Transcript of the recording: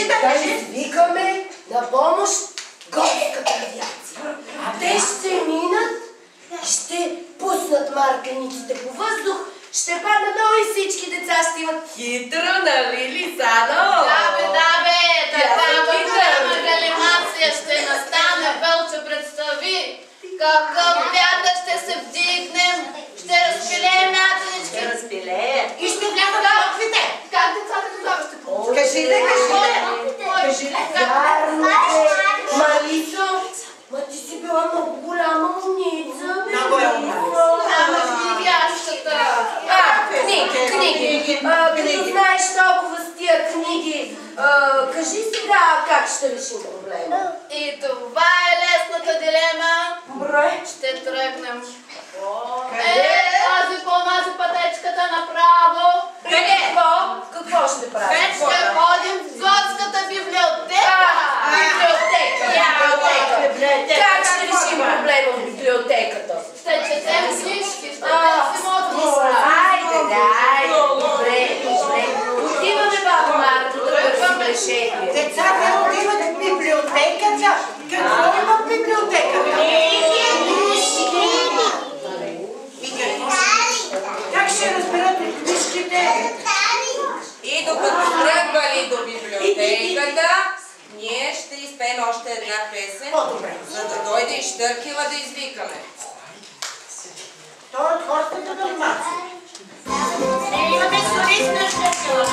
Да извикаме на помощ горската авиация. А те ще минат, ще пуснат марканиците по въздух, ще паднат долу и всички деца ще имат хитро, нали, Лисано? Да бе, такава голяма галимация ще настане, Вълче, представи. Какъв вятър ще се вдигнем, ще разпилеем мятенички. Ще разпилеят. И ще влязат лапвите. Как децата тогава ще получат? Кажете. Вярно е. Малицо, ма ти си била много голяма умница. Много е умна. Ама книгящата. Книги. Като знаеш толкова с тия книги, кажи сега как ще решим проблема. И това е лесната дилема. Брой. Ще тръгнем. Къде? Тази по онази пътечката направо. Какво ще правим? Ще ходим в горската библиотека. Библиотека. Как ще решим проблема в библиотеката? Ще четем книжки, ще търсим отговора. Айде, добре. Отиваме, баба Марта, да търсим решение. Децата отиват в библиотеката. Какво има в библиотеката? Как ще разберат книжките? И докато тръгвали до библиотеката, ние ще изпеем още една песен, за да дойде и Штъркела да извикаме. Това е от хорската галимация. Имаме солист на Штъркела.